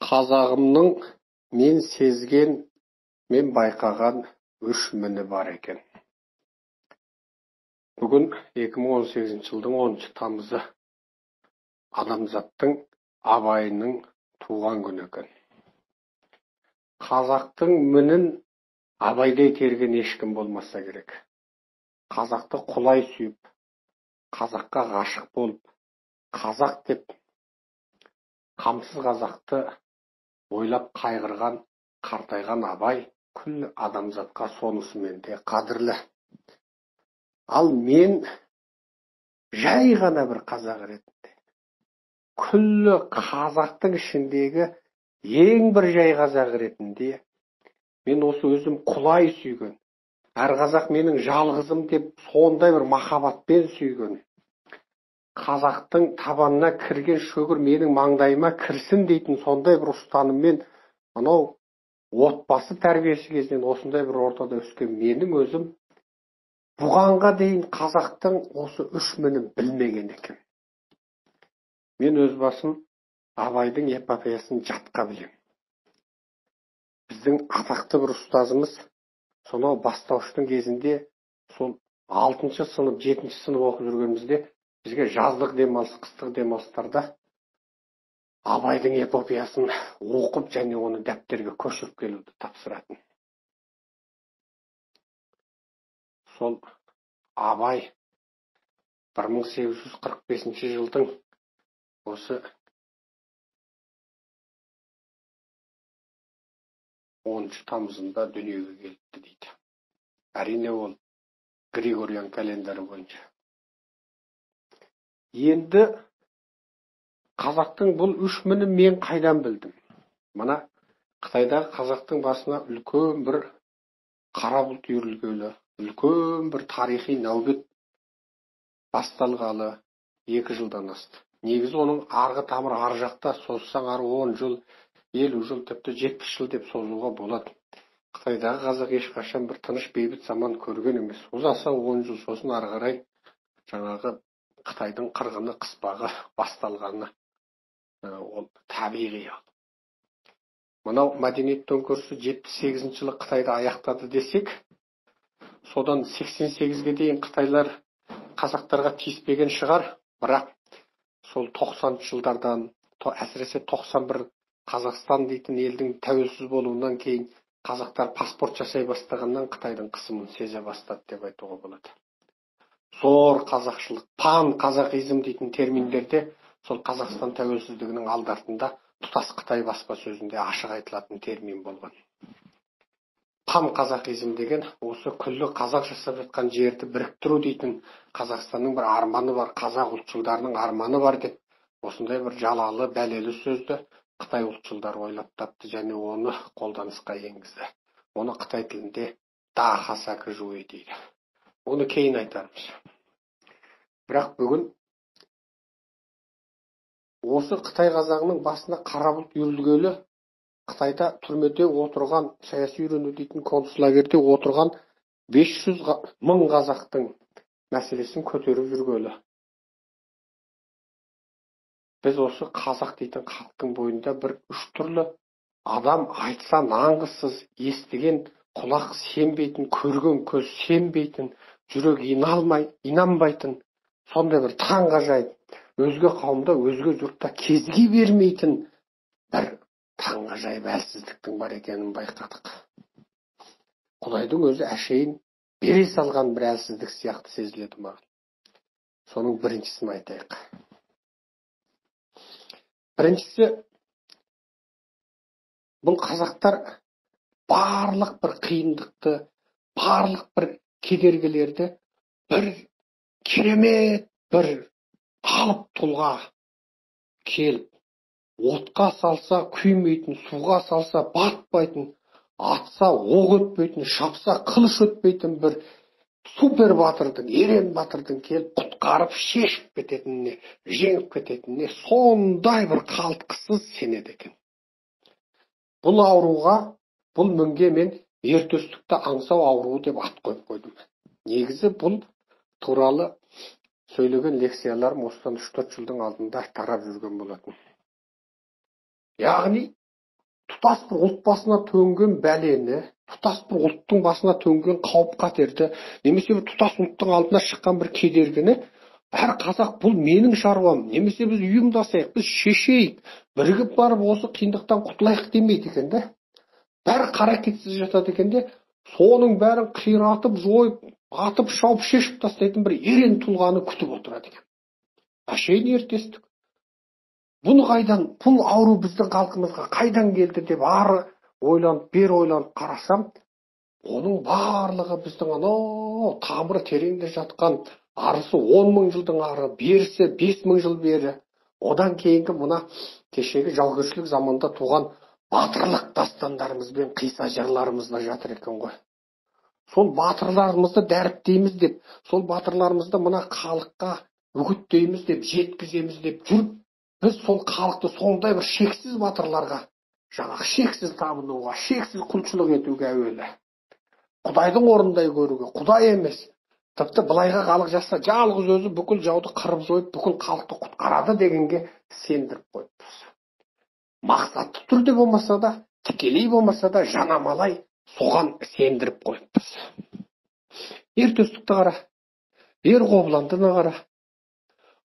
Қазағымның мен сезген, мен байқаған үш міні бар екен. Бүгін 2018 жылдың 10 тамызы адамзаттың Абайының туған күні екен. Қазақтың мінін Абайдай терген ешкім болмаса керек. Қазақты құлай сүйіп, қазаққа ғашық болып, қазақ деп қамсыз қазақты ойлап қайғырған, қартайған Абай күллі адамзатқа сонысымен де қадірлі. Ал мен жай ғана бір қазақ ретінде, күллі қазақтың ішіндегі ең бір жай қазақ ретінде, мен осы өзім құлай сүйген, әр қазақ менің жалғызым деп сондай бір махаббатпен сүйген, қазақтың табанына кірген шөгір менің маңдайыма кірсін дейтін сондай бір ұстаныммен, анау отбасы тәрбиесі кезінен осындай бір ортада өскен менің өзім бұғанға дейін қазақтың осы үш мінін білмеген екен. Мен өз басым Абайдың эпопеясын жатқа білем. Біздің атақты бір ұстазымыз сонау бастауыштың кезінде, сол 6 сынып, 7 сынып оқып жүргенімізде бізге жаздық демалыс, қыстық демалыстарда Абайдың эпопеясын оқып және оны дәптерге көшіріп келуді тапсыратын. Сол Абай 1845 жылдың осы 10 тамызында дүниеге келіпті дейді. Әрине ол Григориан календары бойынша. Енді қазақтың бұл үш мінін мен қайдан білдім? Мына Қытайдағы қазақтың басына үлкен бір қара бұлт үйірілгелі, үлкен бір тарихи нәубет басталғалы 2 жылдан асты. Негізі оның арғы тамыры ар жақта, созсаң ары 10 жыл, 50 жыл, тіпті 70 жыл деп созуға болады. Қытайдағы қазақ ешқашан бір тыныш бейбіт заман көрген емес. Ұзаса 10 жыл, сосын ары қарай жаңағы Қытайдың қырғыны, қыспағы басталғаны ол табиғи. Мынау мәдениет төңкерісі 78 жылы Қытайда аяқтады десек, содан 88-ге дейін Қытайлар қазақтарға тиіспеген шығар, бірақ сол 90 жылдардан, әсіресе 91 Қазақстан дейтін елдің тәуелсіз болуынан кейін қазақтар паспорт жасай бастағаннан Қытайдың қысымын сезе бастады деп айтуға болады. Зор қазақшылық, пан қазақизм дейтін терминдерде сол Қазақстан тәуелсіздігінің алдартында тұтас Қытай баспасөзінде ашық айтылатын термин болған. Пан қазақизм деген осы күллі қазақ жасап жатқан жерді біріктіру дейтін Қазақстанның бір арманы бар, қазақ ұлтшылдарының арманы бар деп, осындай бір жалалы, бәлелі сөзді Қытай ұлтшылдары ойлап тапты және оны қолданысқа енгізді. Оны Қытай тілінде дахасакы жуй дейді. Оны кейін айтармыз. Бірақ бүгін осы Қытай қазағының басына қара бұлт үйірілгелі, Қытайда түрмеде отырған, саяси үйрену дейтін концлагерде отырған 500 мың қазақтың мәселесін көтеріп жүргелі. Біз осы қазақ дейтін халықтың бойында бір үш түрлі адам айтса нанғысыз, естіген құлақ сенбейтін, көрген көз сенбейтін, жүрек инанбайтын, сондай бір таңғажайып, өзге қауымда, өзге жұртта кезге бермейтін бір таңғажайып әлсіздіктің бар екенін байқадық. Құдайдың өзі әшейін бере салған бір әлсіздік сияқты сезіледі маған. Соның біріншісін айтайық. Біріншісі, бұл қазақтар барлық бір қиындықты, барлық бір кедергілерді бір керемет бір алып тұлға келіп, отқа салса күймейтін, суға салса батпайтын, атса оқ өтпейтін, шапса қылыш өтпейтін бір супер батырдың, ерен батырдың келіп құтқарып шешіп кететініне, жеңіп кететініне сондай бір қалтқысыз сенеді екен. Бұл ауруға, бұл мінге мен ертөстікті аңсау ауруы деп ат қойып қойдым. Негізі бұл туралы сөйлеген лекцияларым осыдан 3-4 жылдың алдында тарап жүрген болатын. Яғни тұтас бір ұлт басына төнген бәлені, тұтас бір ұлттың басына төнген қауіп қатерді, немесе бір тұтас ұлттың алдына шыққан бір кедергіні әр қазақ бұл менің шаруам, немесе біз ұйымдасайық, біз шешейік, бірігіп барып осы қиындықтан құтылайық демейді екен де. Бәрі қарекетсіз жатады екен де, соның бәрін қиратып, жойып, атып, шауып, шешіп тастайтын бір ерен тұлғаны күтіп отырады екен. Әшейін ертестік. Бұны қайдан, бұл ауру біздің халқымызға қайдан келді деп ары ойланып, бер ойланып қарасам, оның барлығы біздің анау тамыры тереңде жатқан, арысы 10 мың жылдың ары, берісі 5 мың жыл бері, одан кейінгі мына кешегі жаугершілік заманда туған батырлық дастандарымыз бен қисса жырларымызда жатыр екен ғой. Сол батырларымызды дәріптейміз деп, сол батырларымызды мына халыққа үгіттейміз деп, жеткіземіз деп жүріп, біз сол халықты сондай бір шексіз батырларға, жаңағы шексіз табынуға, шексіз құлшылық етуге әуелі. Құдайдың орындай көруге, Құдай емес. Тіпті былайға халық жасса, жалғыз өзі бүкіл жауды қырып жойып, бүкіл халықты құтқарады дегенге сендіріп қойыппыз. Мақсатты түрде болмаса да, тікелей болмаса да, жанамалай соған сендіріп қойыппыз. Ертөстікті қара, Ерқобыландыны қара.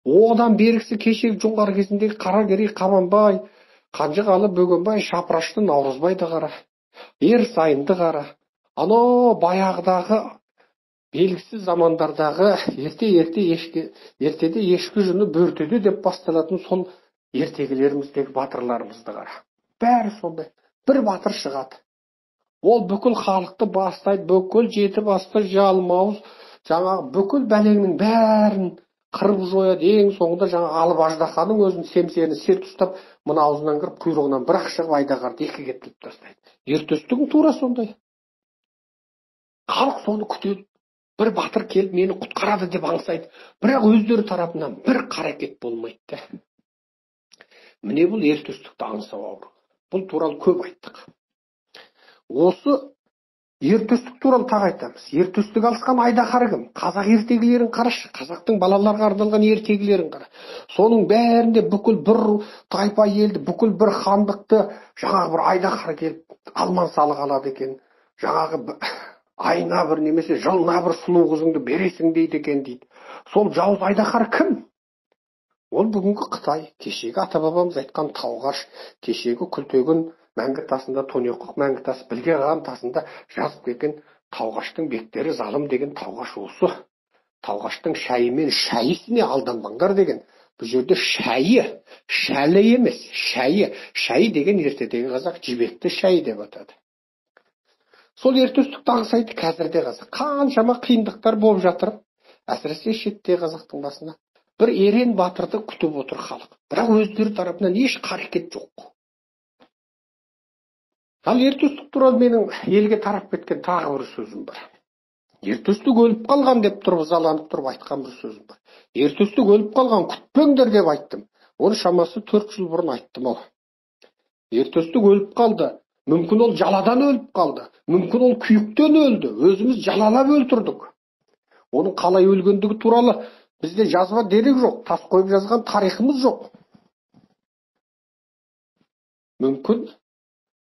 Одан беріксі кешегі жоңғар кезіндегі Қаракерей, Қабанбай, Қанжығалы, Бөгенбай, Шапырашты, Наурызбайды қара. Ерсайынды қара. Анау баяғыдағы белгісіз замандардағы ертеде ешкі жүні бөртеді деп басталатын сол ертегілеріміздегі батырларымызды қара. Бәрі сондай. Бір батыр шығады. Ол бүкіл халықты бастайды, бүкіл жеті басты жалмауыз, жаңағы бүкіл бәлеңнің бәрін қырып жояды. Ең соңында жаңағы алып аждаһаның өзін семсені серт ұстап, мына аузынан кіріп, құйрығынан бір-ақ шығып айдағарды екі кептіріп тастайды. Ертөстігің тура сондай. Халық соны күтеді. Бір батыр келіп мені құтқарады деп аңсайды. Бірақ өздері тарапынан бір қарекет болмайды. Міне бұл ертөстікті аңсау ауру. Бұл туралы көп айттық. Осы ертөстік туралы тағы айтамыз. Ертөстік алысқан айдаһары кім? Қазақ ертегілерін қарашы. Қазақтың балаларға арналған ертегілерін қара. Соның бәрінде бүкіл бір тайпа елді, бүкіл бір хандықты жаңағы бір айдаһары келіп алман салық алады екен. Жаңағы айына бір немесе жылына бір сұлу қызыңды бересің дейді екен дейді. Сол жауыз айдаһар кім? Ол бүгінгі Қытай, кешегі ата-бабамыз айтқан Тауғаш, кешегі Күлтегін мәңгі тасында, Тонеқық мәңгі тасы, Білге Қан тасында жазып келген Тауғаштың бектері залым деген Тауғаш осы. Тауғаштың шайымен шайысіне алданбаңдар деген. Бұл жерде шайы, шәлі емес, шайы. Шайы деген ертедегі қазақ жібекті шайы деп атады. Сол ертөстікті аңсайды қазірде қазақ. Қаншама қиындықтар болып жатыр. Әсіресе шетте қазақтың басына. Бір ерен батырды күтіп отыр халық. Бірақ өздері тарапынан еш қарекет жоқ. Ал ертөстік туралы менің елге тарап кеткен тағы бір сөзім бар. Ертөстік өліп қалған деп тұрып, ызаланып тұрып айтқан бір сөзім бар. Ертөстік өліп қалған, күтпеңдер деп айттым. Оны шамасы 4 жыл бұрын айттым ол. Ертөстік өліп қалды. Мүмкін ол жаладан өліп қалды. Мүмкін ол күйіктен өлді. Өзіміз жалалап өлтірдік. Оның қалай өлгендігі туралы бізде жазба дерек жоқ. Тас қойып жазған тарихымыз жоқ. Мүмкін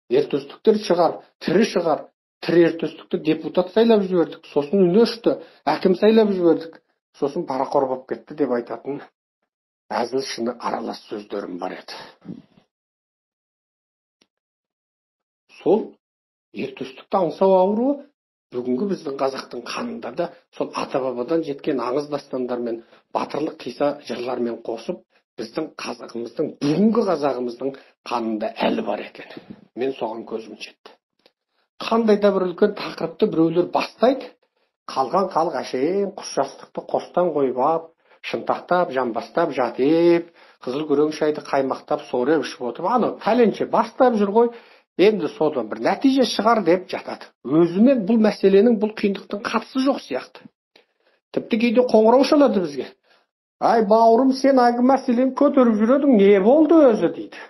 ертөстіктер шығар, тірі шығар. Тірі ертөстікті депутат сайлап жібердік. Сосын үні өшті. Әкім сайлап жібердік. Сосын парақор болып кетті деп айтатын әзіл шыны аралас сөздерім бар еді. Сол ертөстікті аңсау ауруы бүгінгі біздің қазақтың қанында да сол ата-бабадан жеткен аңыз дастандармен, батырлық қисса жырлармен қосып, біздің қазағымыздың, бүгінгі қазағымыздың қанында әлі бар екен. Мен соған көзім жетті. Қандай да бір үлкен тақырыпты біреулер бастайды, қалған халық әшейін құс жастықты қостан қойып ап, шынтақтап, жамбастап, жатып, қызыл күрең шайды қаймақтап, сореп ішіп отырып, ана пәленше бастап жүр ғой. Енді содан бір нәтиже шығар деп жатады. Өзімен бұл мәселенің, бұл қиындықтың қатысы жоқ сияқты. Тіпті кейде қоңырау шалады бізге. Ай бауырым, сен әлгі мәселені көтеріп жүредің, не болды өзі дейді.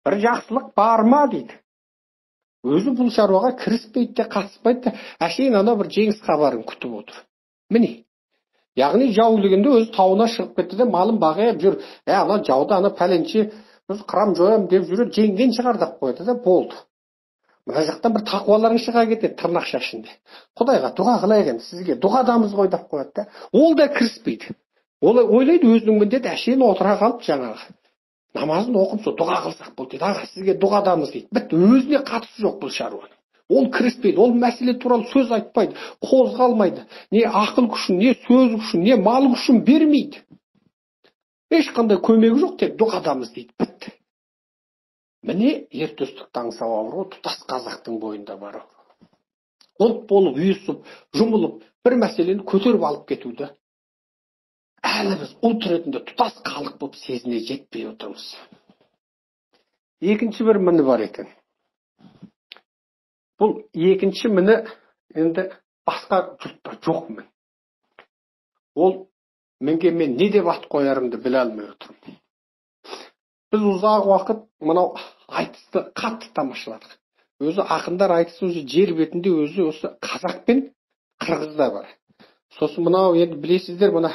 Бір жақсылық бар ма дейді. Өзі бұл шаруаға кіріспейді де, қатыспайды да, әшейін ана бір жеңіс хабарын күтіп отыр. Міне. Яғни жау дегенде өзі тауына шығып кетті де малын бағып жүр. Ана жауды ана пәленше өзі қырам жоям деп жүреді, жеңген шығар деп қояды да болды. Мына жақтан бір тақуаларың шыға кетеді тырнақша ішінде. Құдайға дұға қылайық енді, сізге дұғадамыз ғой деп қояды да. Ол да кіріспейді. Ол ойлайды өзінің міндеті әшейін отыра қалып жаңағы намазын оқып сол дұға қылсақ болды дейді. Аға, сізге дұғадамыз дейді. Бітті, өзіне қатысы жоқ бұл шаруаның. Ол кіріспейді, ол мәселе туралы сөз айтпайды, қозғалмайды. Не ақыл күшін, не сөз күшін, не мал күшін бермейді. Ешқандай көмегі жоқ, тек дұғадамыз дейді. Бітті. Міне ертөстікті аңсау ауруы тұтас қазақтың бойында бар. Ұлт болып, үйісіп, жұмылып, бір мәселені көтеріп алып кетуді әлі біз ұлт ретінде тұтас халық болып сезіне жетпей отырмыз. Екінші бір міні бар екен. Бұл екінші міні енді басқа жұртта жоқ мін. Ол менге мен не деп ат қоярымды біле алмай отырмын. Біз ұзақ уақыт мынау айтысты қатты тамашаладық. Өзі ақындар айтысы өзі жер бетінде өзі осы қазақ пен қырғызда бар. Сосын мынау енді білесіздер, мына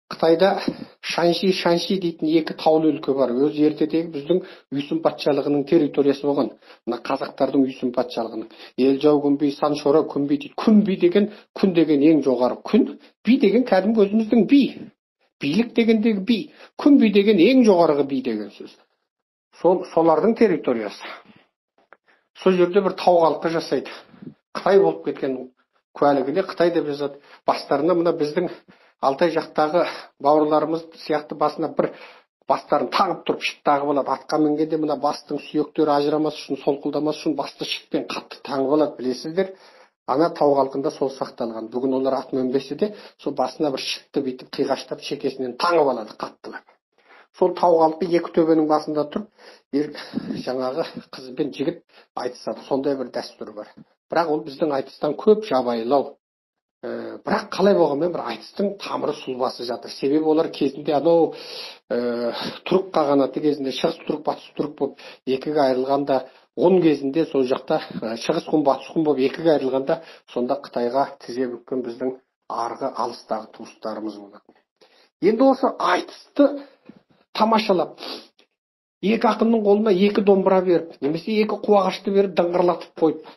Қытайда Шанши дейтін екі таулы өлке бар. Өз ертедегі біздің Үйсін патшалығының территориясы болған. Мына қазақтардың Үйсін патшалығының. Елжау күнби, Саншора күнби дейді. Күнби деген, күн деген ең жоғары күн. Би деген кәдімгі өзіміздің би. Билік дегендегі би. Күнби деген ең жоғарғы би деген сөз. Солардың территориясы. Сол жерде бір тау қалқы жасайды. Қытай болып кеткен куәлігінде Қытай деп жазады. Бастарына мына біздің Алтай жақтағы бауырларымыз сияқты басына бір бастарын тағып тұрып шыт тағып алады. Атқа мінгенде мына бастың сүйектері ажырамас үшін, солқылдамас үшін басты шытпен қатты таңып алады, білесіздер. Ана тау қалқында сол сақталған. Бүгін олар ат мінбесе де, сол басына бір шытты бүйтіп қиғаштап шекесінен таңып алады қаттылап. Сол тау қалқы екі төбенің басында тұрып, жаңағы қыз бен жігіт айтысады. Сондай бір дәстүр бар. Бірақ ол біздің айтыстан көп жабайылау. Бірақ қалай болғанмен бір айтыстың тамыры сұлбасы жатыр. Себебі олар кезінде анау түрік қағанаты кезінде шығыс түрік, батыс түрік болып екіге айырылғанда, ғұн кезінде сол жақта шығыс ғұн, батыс ғұн болып екіге айырылғанда, сонда Қытайға тізе бүккен біздің арғы алыстағы туыстарымыз болатын. Енді осы айтысты тамашалап, екі ақынның қолына екі домбыра беріп, немесе екі қуағашты беріп дыңғырлатып қойып,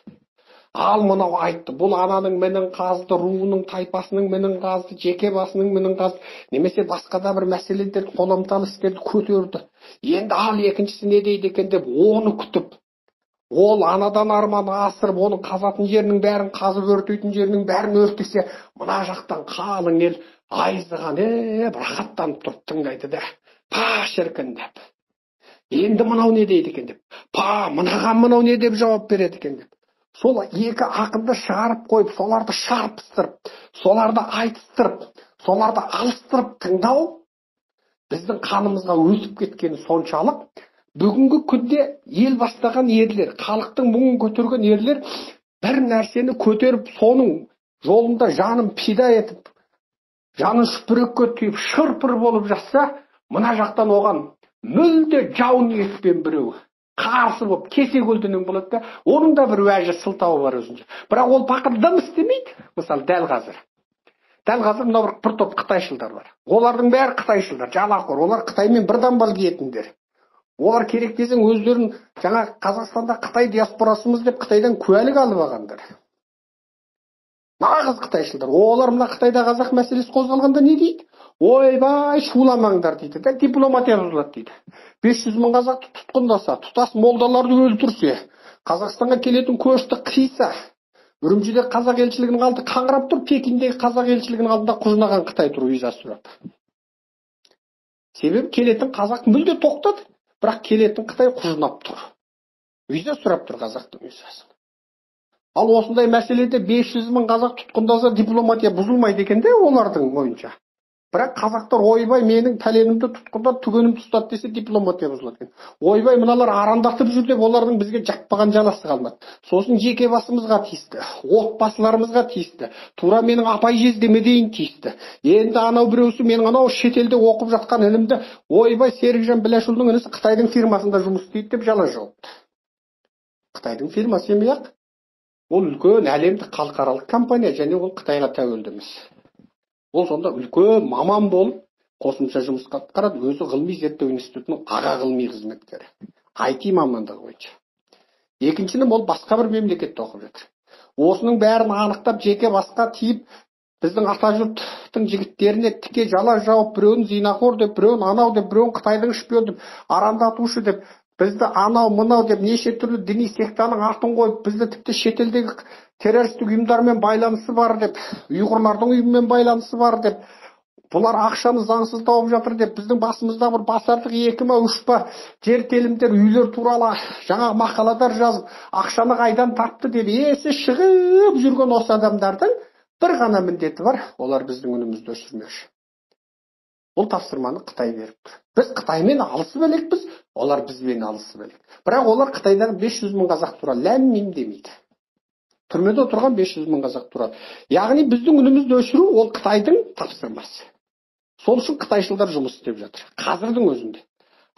ал мынау айтты, бұл ананың мінін қазды, руының тайпасының мінін қазды, жеке басының мінін қазды, немесе басқа да бір мәселелерді, қоламталы істерді көтерді. Енді ал екіншісі не дейді екен деп оны күтіп, ол анадан арманы асырып, оның қазатын жерінің бәрін қазып өртейтін жерінің бәрін өртесе, мына жақтан қалың ел айызған, рахаттанып тұрып тыңдайды да, па шіркін деп. Енді мынау не дейді екен деп, па мынаған мынау не деп жауап береді екен деп. Сол екі ақынды шығарып қойып, соларды шарпыстырып, соларды айтыстырып, соларды алыстырып тыңдау біздің қанымызға өтіп кеткені соншалық, бүгінгі күнде ел бастаған ерлер, халықтың мұңын көтерген ерлер бір нәрсені көтеріп, соның жолында жанын пида етіп, жанын шүпірекке түйіп, шырпыр болып жатса, мына жақтан оған мүлде жау ниетпен біреу қарсы болып кесе көлденең болады да, оның да бір уәжі сылтауы бар өзінше. Бірақ ол пақыр дым істемейді. Мысалы дәл қазір мынау бір топ қытайшылдар бар. Олардың бәрі қытайшылдар, жалақор. Олар Қытаймен бір дамбал киетіндер. Олар керек десең өздерін жаңа Қазақстанда Қытай диаспорасымыз деп Қытайдан куәлік алып алғандар. Нағыз қытайшылдар. Олар мына Қытайда қазақ мәселесі қозғалғанда не дейді? Ойбай, шуламаңдар дейді. Дипломатия бұзылады дейді. 500 мың қазақты тұтқындаса, тұтас молдаларды өлтірсе, Қазақстанға келетін көшті қиса, Үрімжіде қазақ елшілігінің алды қаңырап тұр, Пекиндегі қазақ елшілігінің алдында құжынаған Қытай тұр виза сұрап. Себебі келетін қазақ мүлде тоқтады, бірақ келетін Қытай құжынап тұр. Виза сұрап тұр қазақтың визасын. Ал осындай мәселеде 500 мың қазақ тұтқындаса дипломатия бұзылмайды екен де олардың ойынша. Бірақ қазақтар ойбай менің пәленімді тұтқындап түгенімді ұстады десе дипломатия бұзылады екен. Ойбай мыналар арандатып жүр деп олардың бізге жақпаған жаласы қалмады. Сосын жеке басымызға тиісті, отбасыларымызға тиісті, тура менің апай жездеме дейін тиісті. Енді анау біреусі менің анау шетелде оқып жатқан інімді ойбай Серікжан Біләшұлының інісі Қытайдың фирмасында жұмыс істейді деп жала жауыпты. Қытайдың фирмасы емес, ол үлкен әлемдік халықаралық компания және ол Қытайға тәуелді емес. Ол сонда үлкен маман болып, қосымша жұмысқа атқарады. Өзі ғылыми зерттеу институтының аға ғылыми қызметкері. IT мамандығы бойынша. Екіншінің ол басқа бір мемлекетте оқып жатыр. Осының бәрін анықтап жеке басқа тиіп, біздің атажұрттың жігіттеріне тіке жала жауып, біреуін зинақор деп, біреуін анау деп, біреуін Қытайдың шпион деп, арандатушы деп, бізді анау мынау деп, неше түрлі діни сектаның атын қойып, бізді тіпті шетелдегі террористік ұйымдармен байланысы бар деп, ұйғырлардың ұйымымен байланысы бар деп, бұлар ақшаны заңсыз тауып жатыр деп, біздің басымызда бір басардық 2 ма 3 па жер телімдер, үйлер туралы жаңа мақаладар жазып, ақшаны қайдан тапты деп есі шығып жүрген осы адамдардың бір ғана міндеті бар, олар біздің үнімізді өшірмекші. Бұл тапсырманы Қытай беріп тұр. Біз Қытаймен алысып елекпіз, олар бізбен алысып елек. Бірақ олар Қытайдағы 500 мың қазақ туралы ләм-мим демейді. Түрмеде отырған 500 мың қазақ туралы. Яғни біздің үнімізді өшіру ол Қытайдың тапсырмасы. Сол үшін қытайшылдар жұмыс істеп жатыр. Қазірдің өзінде.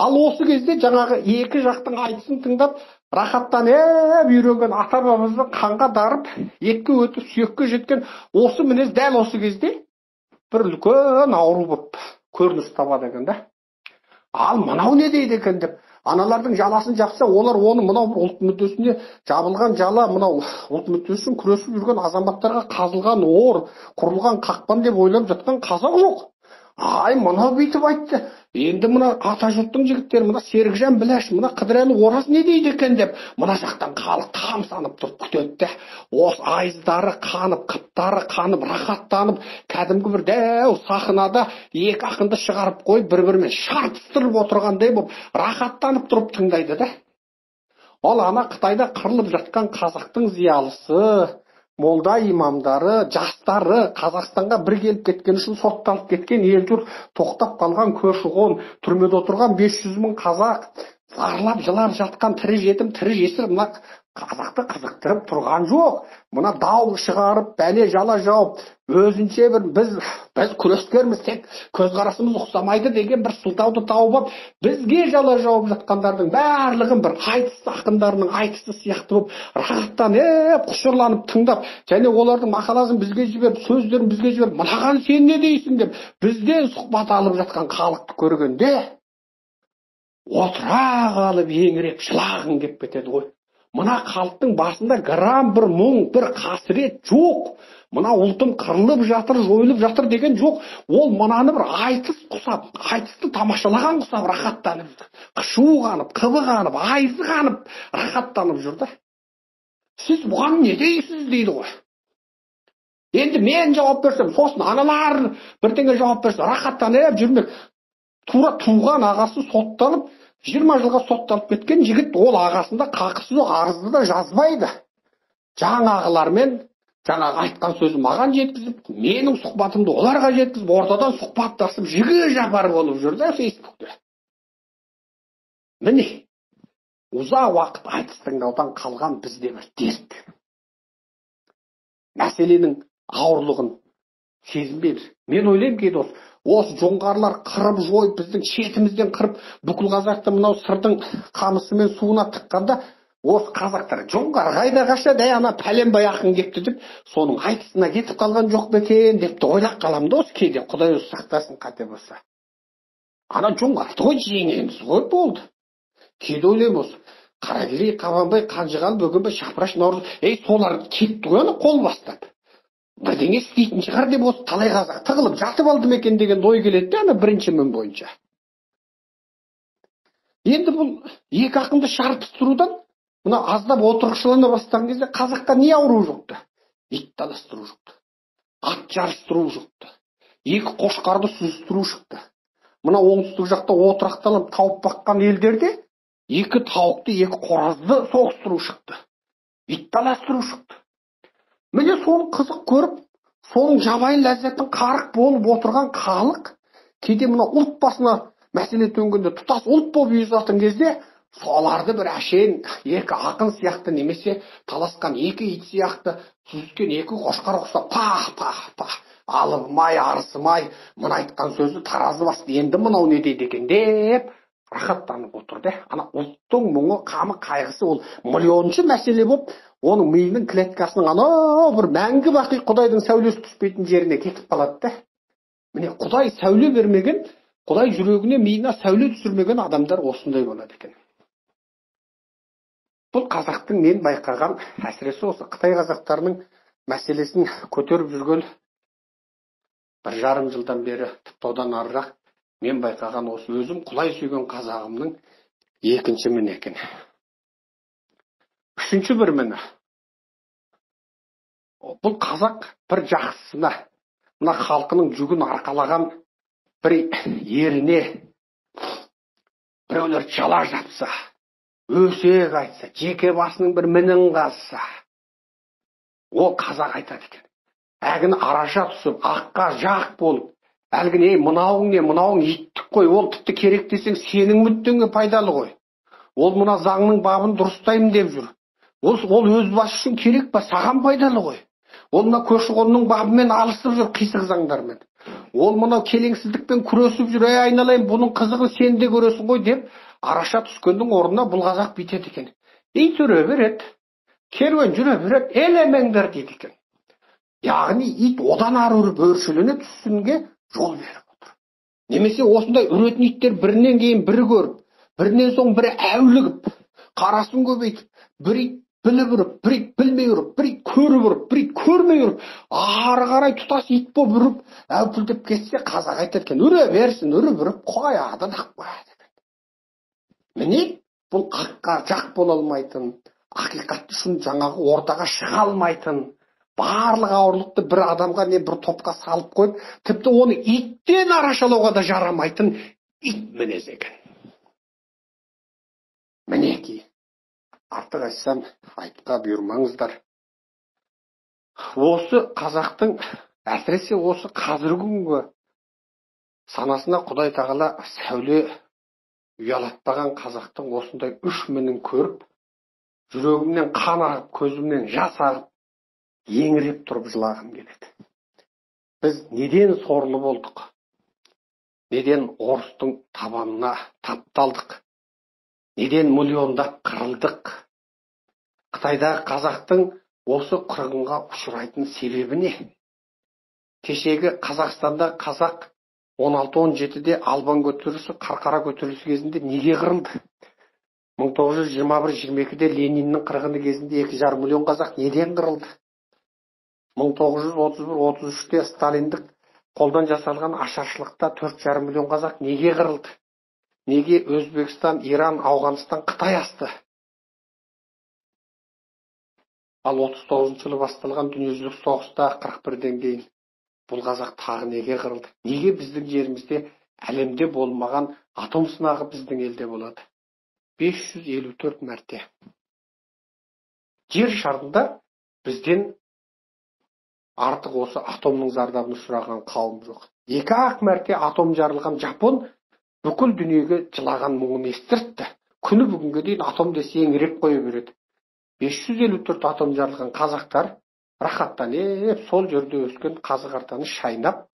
Ал осы кезде жаңағы екі жақтың айтысын тыңдап, рахаттанып үйренген ата-бабамызды қанға дарып, етке өтіп, сүйекке жеткен осы мінез дәл осы кезде бір үлкен ауру болып көрініс табады екен да. Ал мынау не дейді екен деп, аналардың жаласын жапса, олар оны мынау бір ұлт мүддесіне жабылған жала, мынау ұлт мүддесі үшін күресіп жүрген азаматтарға қазылған ор, құрылған қақпан деп ойлап жатқан қазақ жоқ. Ай, мынау бүйтіп айтты. Енді мына атажұрттың жігіттері, мына Серікжан Біләш, мына Қыдырәлі Ораз не дейді екен деп, мына жақтан халық тамсанып тұрып күтеді. Осы айыздары қанып, қыптары қанып, рахаттанып, кәдімгі бір дәу сахнада екі ақынды шығарып қойып, бір-бірімен шарпыстырып отырғандай болып, рахаттанып тұрып тыңдайды да. Ол ана Қытайда қырылып жатқан қазақтың зиялысы, молда имамдары, жастары, Қазақстанға бір келіп кеткен үшін сотталып кеткен ел жұрт, тоқтап қалған көші-қон, түрмеде отырған 500 мың қазақ, зарлап жылап жатқан тірі жетім, тірі жесір, мына қазақты қызықтырып тұрған жоқ. Мына дау шығарып, бәле жала жауып, өзінше бір біз күрескерміз, тек көзқарасымыз ұқсамайды деген бір сылтауды тауып алып, бізге жала жауып жатқандардың барлығын бір айтыс ақындарының айтысы сияқты болып, рахаттанып, құшырланып тыңдап, және олардың мақаласын бізге жіберіп, сөздерін бізге жіберіп, мынаған сен не дейсің деп, бізден сұхбат алып жатқан халықты көргенде, отыра қалып еңіреп жылағың кеп кетеді ғой. Мына халықтың басында грамм бір мұң, бір қасірет жоқ. Мына ұлтым қырылып жатыр, жойылып жатыр деген жоқ. Ол мынаны бір айтыс құсап, айтысты тамашалаған құсап, рахаттанып, қышу қанып, қыбы қанып, айызы қанып, рахаттанып жүрді. Сіз бұған не дейсіз дейді ғой. Енді мен жауап берсем, сосын аналар бірдеңе жауап берсе, рахаттанып жүрмек. Тура туған ағасы сотталып, 20 жылға сотталып кеткен жігіт ол ағасында қақысы жоқ, арызды да жазбайды. Жаңағылармен жаңағы айтқан сөзі маған жеткізіп, менің сұхбатымды оларға жеткізіп, ортадан сұхбаттасып, жігі жапар болып жүрді Фейсбукте. Міне, ұзақ уақыт айтыс тыңдаудан қалған бізде бір дерт. Мәселенің ауырлығын сезінбейміз. Мен ойлаймын кейде осы жоңғарлар қырып жойып, біздің шетімізден қырып, бүкіл қазақты мынау сырдың қамысы мен суына тыққанда, осы қазақтар жоңғар қайда қашады, ана пәленбай ақын кепті деп, соның айтысына кетіп қалған жоқ па екен деп те ойлап қаламын да осы кейде, Құдай өзі сақтасын қате болса. Ана жоңғарды ғой жеңеміз ғой болды. Кейде ойлаймын осы, Қаракерей, Қабанбай, Қанжығалы, Бөгенбай, Шапыраш, Наурыз, солар кетті ғой ана қол бастап. Бірдеңе істейтін шығар деп осы талай қазақ тығылып жатып алды ма екен деген ой келеді, ана бірінші мен бойынша. Енді бұл екі ақынды шарпыстырудан, мына аздап отырықшылана бастаған кезде қазаққа не ауру жоқты? Ит таластыру жоқты. Ат жарыстыру жоқты. Екі қошқарды сүзістіру шықты. Мына оңтүстік жақта отырақталып тауып баққан елдерде екі тауықты, екі қоразды соғыстыру шықты. Ит таластыру шықты. Міне соны қызық көріп, соның жабайы ләззатын қарық болып отырған халық, кейде мына ұлт басына мәселе төнгенде тұтас ұлт болып ұйысатын кезде, соларды бір әшейін екі ақын сияқты немесе таласқан екі ит сияқты сүзіскен екі қошқар ұқсап, пах, алыбымай, арысымай, мына айтқан сөзді таразы басты, енді мынау не дейді екен деп, рахаттанып отырды. Ана ұлттың мұңы, қамы, қайғысы ол миллионшы мәселе болып, оның миының клеткасының анау бір мәңгі бақи Құдайдың сәулесі түспейтін жеріне кетіп қалады да. Міне Құдай сәуле бермеген, Құдай жүрегіне миына сәуле түсірмеген адамдар осындай болады екен. Бұл қазақтың мен байқаған, әсіресе осы Қытай қазақтарының мәселесін көтеріп жүрген 1,5 жылдан бері, тіпті одан арырақ мен байқаған осы өзім Құдай сүйген қазағымның екінші міне екен. Үшінші бір міне. Бұл қазақ бір жақсысына, мына халқының жүгін арқалаған бір еріне біреулер жала жапса, өсек айтса, жеке басының бір мінін қазса, ол қазақ айтады екен. Әлгіні араша түсіп, аққа жақ болып, әлгіні мынауың не, мынауың иттік қой, ол тіпті керек десең сенің мүддеңе пайдалы ғой. Ол мына заңның бабын дұрыстаймын деп жүр. Ол өз басы үшін керек па, саған пайдалы ғой. Ол мына көші-қонның бабымен алысып жүр, қисық заңдармен. Ол мынау келеңсіздікпен күресіп жүр, айналайын, бұның қызығын сен де көресің ғой деп, араша түскендің орнына бұл қазақ бүйтеді екен. Ит жүре береді, керуен жүре береді, елемеңдер дейді екен. Яғни ит одан ары үріп өршелене түсінге жол беріп отыр. Немесе осындай үретін иттер бірінен кейін бірі көріп, бірінен соң бірі әулігіп, қарасын көбейтіп, бір ит біліп үріп, бір ит білмей үріп, бір ит көріп үріп, бір ит көрмей үріп, ары қарай тұтас ит боп үріп, әупілдеп кетсе, қазақ айтады екен, үре берсін, үріп үріп қояды да қояды екен. Міне бұл аққа жақ бола алмайтын, ақиқат үшін жаңағы ортаға шыға алмайтын, барлық ауырлықты бір адамға не бір топқа салып қойып, тіпті оны иттен арашалауға да жарамайтын ит мінез екен. Мінеки, артық айтсам айтқа бұйырмаңыздар. Осы қазақтың, әсіресе осы қазіргі күнгі санасына Құдай тағала сәуле ұялатпаған қазақтың осындай үш мінін көріп, жүрегімнен қан ағып, көзімнен жас ағып, еңіреп тұрып жылағым келеді. Біз неден сорлы болдық? Неден орыстың табанына тапталдық? Неден миллиондап қырылдық? Қытайдағы қазақтың осы қырғынға ұшырайтын себебі не? Кешегі Қазақстанда қазақ 16-17-де Албан көтерілісі, Қарқара көтерілісі кезінде неге қырылды? 1921-22-де Лениннің қырғыны кезінде 2,5 миллион қазақ неден қырылды? 1931-33-те Сталиндік қолдан жасалған ашаршылықта 4,5 миллион қазақ неге қырылды? Неге Өзбекстан, Иран, Ауғанстан, Қытай асты? Ал 39 жылы басталған дүниежүзілік соғыста 41-ден кейін бұл қазақ тағы неге қырылды? Неге біздің жерімізде әлемде болмаған атом сынағы біздің елде болады? 554 мәрте. Жер шарында бізден артық осы атомның зардабын ұшыраған қауым жоқ. 2-ақ мәрте атом жарылған Жапон бүкіл дүниеге жылаған мұңын естіртті. Күні бүгінге дейін атом десе еңіреп қоя береді. 554 атом жарылған қазақтар рахаттанып, сол жерде өскен қазы қартаны шайнап,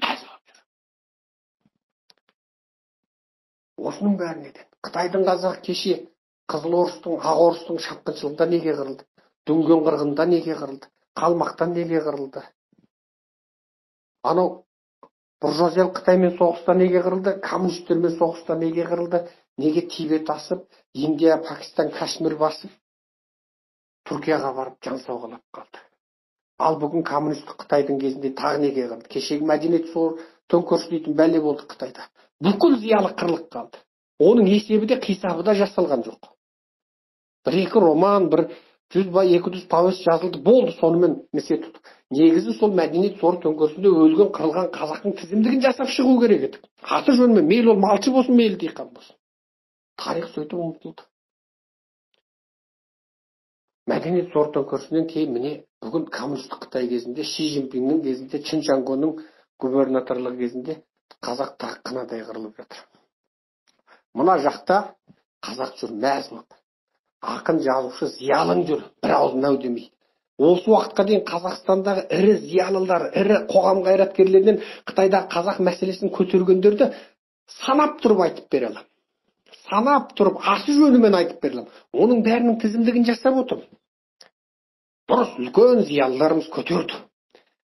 мәз болып жүр. Осының бәрі неден? Қытайдың қазағы кеше Қызыл Орыстың, Ақ Орыстың шапқыншылығында неге қырылды? Дүнген қырғында неге қырылды? Қалмақтан неге қырылды? Анау буржуазиялық Қытаймен соғыста неге қырылды? Коммунистермен соғыста неге қырылды? Неге Тибет асып, Индия, Пакистан, Кашмир басып, Түркияға барып жан сауғалап қалды? Ал бүгін коммунистік Қытайдың кезінде тағы неге қырылды? Кешегі мәдениет төңкерісі дейтін бәле болды Қытайда. Бүкіл зиялы қырылып қалды. Оның есебі де қисабы да жасалған жоқ. 1-2 роман, 100 ба 200 повесть жазылды, болды, сонымен месе тұтып. Негізі сол мәдениет төңкерісінде өлген, қырылған қазақтың тізімдігін жасап шығу керек еді. Аты жөнмен, мейлі ол малшы болсын, мейлі диқан болсын. Тарих сөйтіп ұмытылды. Мәдениет төңкерісінен кейін міне бүгін коммунистік Қытай кезінде, Ши Цзиньпиннің кезінде, Чин Шангоның губернаторлығы кезінде қазақ тағы қынадай қырылып жатыр. Мына жақта қазақ жүр мәз болып. Ақын, жазушы, зиялың жүр, бір аузын әу демей. Осы уақытқа дейін Қазақстандағы ірі зиялылар, ірі қоғам қайраткерлерінен Қытайдағы қазақ мәселесін көтергендерді санап тұрып айтып бере аламын. Санап тұрып, аты жөнімен айтып бере аламын. Оның бәрінің тізімдігін жасап отырмын. Дұрыс, үлкен зиялыларымыз көтерді.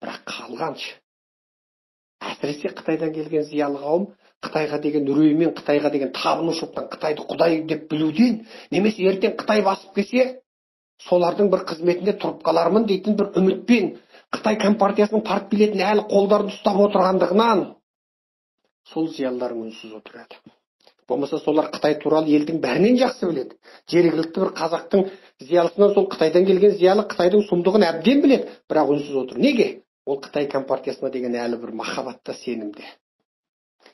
Бірақ қалғаншы. әсіресе Қытайдан келген зиялы қауым Қытайға деген үреймен, Қытайға деген табынушылықтан, Қытайды Құдай деп білуден, немесе ертең Қытай басып келсе, солардың бір қызметінде тұрып қалармын дейтін бір үмітпен Қытай компартиясының партбилетін әлі қолдарында ұстап отырғандығынан сол зиялыларың үнсіз отырады. Болмаса солар Қытай туралы елдің бәрінен жақсы біледі. Жергілікті бір қазақтың зиялысынан сол Қытайдан келген зиялы Қытайдың сұмдығын әбден біледі, бірақ үнсіз отыр. Неге? Ол Қытай компартиясына деген әлі бір махаббатта, сенімде.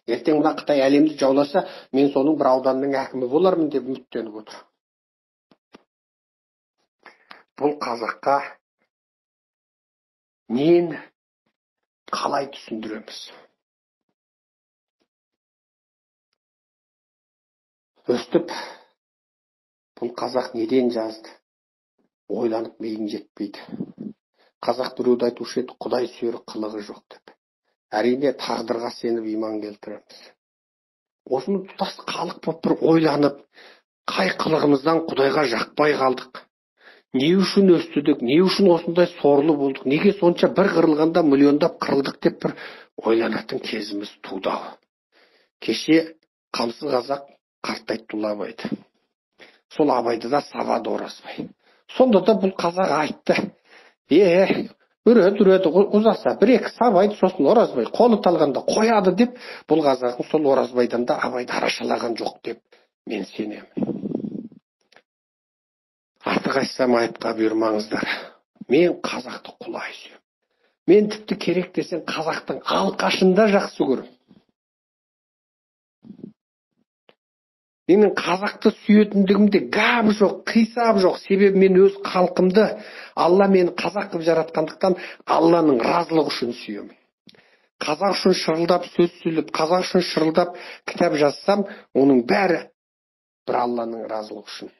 Ертең мына Қытай әлемді жауласа, мен соның бір ауданның әкімі болармын деп үміттеніп отыр. Бұл қазаққа нені қалай түсіндіреміз? Өстіп, бұл қазақ неден жазды? Ойланып миың жетпейді. Қазақ біреуді айтушы еді, Құдай сүйер қылығы жоқ деп. Әрине тағдырға сеніп иман келтіреміз. Осыны тұтас халық болып бір ойланып, қай қылығымыздан Құдайға жақпай қалдық? Не үшін өстідік? Не үшін осындай сорлы болдық? Неге сонша бір қырылғанда миллиондап қырылдық деп бір ойланатын кезіміз туды. Кеше Қамсы қазақ қарт айтты Абайды. Сол Абайды да сабады Оразбай. Сонда да бұл қазақ айтты. Үреді, ұзаса бір-екі сабайды, сосын Оразбай қолы талғанда қояды деп, бұл қазақтың сол Оразбайдан да Абайды арашалаған жоқ деп мен сенемін. Артық айтсам айыпқа бұйырмаңыздар. Мен қазақты құлай сүйем. Мен тіпті керек десең қазақтың алқашында жақсы көрем. Менің қазақты сүйетіндігімде гап жоқ, қисап жоқ. Себебі мен өз халқымды, Алла мені қазақ қылып жаратқандықтан Алланың разылығы үшін сүйемін. Қазақ үшін шырылдап сөз сөйлеп, қазақ үшін шырылдап кітап жазсам, оның бәрі бір Алланың разылығы үшін.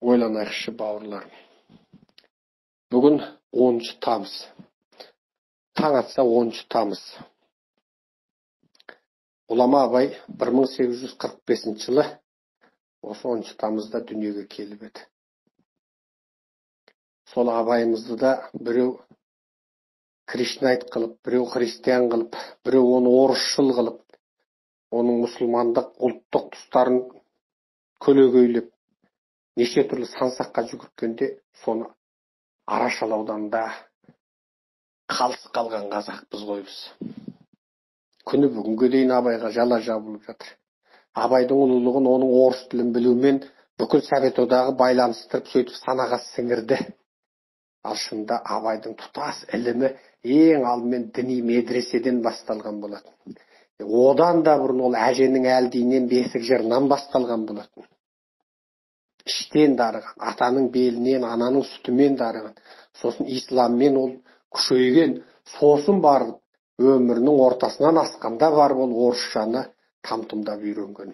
Ойланайықшы бауырларым. Бүгін 10 тамыз. Таң атса 10 тамыз. Ғұлама Абай 1845 жылы осы 10 тамызда дүниеге келіп еді. Сол Абайымызды да біреу Кришнайт қылып, біреу христиан қылып, біреу оны орысшыл қылып, оның мұсылмандық ұлттық тұстарын көлегейлеп, неше түрлі сансаққа жүгірткенде, соны арашалаудан да қалыс қалған қазақпыз ғой біз. Күні бүгінге дейін Абайға жала жабылып жатыр. Абайдың ұлылығын оның орыс тілін білумен бүкіл Совет одағы байланыстырып, сөйтіп санаға сіңірді. Ал шынында Абайдың тұтас ілімі ең алдымен діни медреседен басталған болатын. Одан да бұрын ол әженің әлдинен, бесік жырынан басталған болатын. Іштен дарыған, атаның белінен, ананың сүтімен дарыған. Сосын исламмен ол күшейген, сосын барып өмірінің ортасынан асқанда барып ол орысшаны тамтымдап үйренген.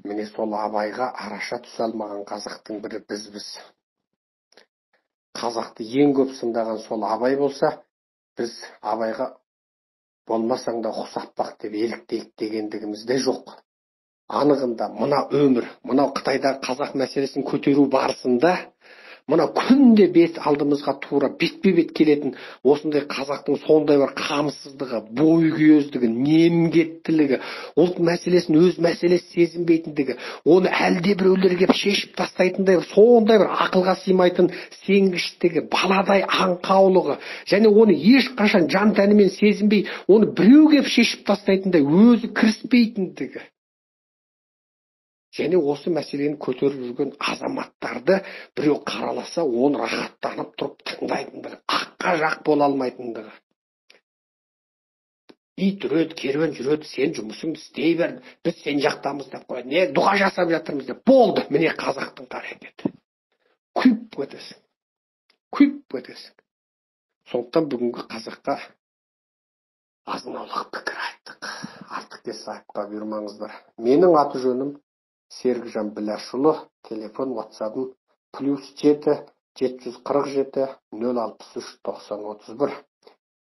Міне сол Абайға араша түсе алмаған қазақтың бірі бізбіз. Қазақты ең көп сындаған сол Абай болса, біз Абайға болмасаң да ұқсап бақ деп еліктейік дегендігіміз де жоқ. Анығында мына өмір, мынау Қытайдағы қазақ мәселесін көтеру барысында, мына күнде бет алдымызға тура бетпе-бет келетін осындай қазақтың сондай бір қамсыздығы, бойкүйездігі, немкеттілігі, ұлт мәселесін өз мәселесі сезінбейтіндігі, оны әлде біреулерге шешіп тастайтындай, сондай бір ақылға сыймайтын сенгіштігі, баладай аңқаулығы, және оны ешқашан жан тәнімен сезінбей, оны біреуге шешіп тастайтындай өзі кіріспейтіндігі. Және осы мәселені көтеріп жүрген азаматтарды біреу қараласа, оны рахаттанып тұрып тыңдайтындығы, аққа жақ бола алмайтындығы. Ит үреді, керуен жүреді, сен жұмысыңды істей бер, біз сен жақтамыз деп қояды. Не, дұға жасап жатырмыз деп. Болды, міне қазақтың қарекеті. Күйіп өтесің. Сондықтан бүгінгі қазаққа азын-аулақ пікір айттық. Артық десе айыпқа бұйырмаңыздар. Менің аты жөнім Серікжан Біләшұлы, телефон WhatsApp-ым +7 747 063 90 31.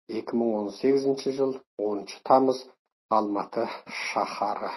2018 жыл 10 тамыз, Алматы шаһары.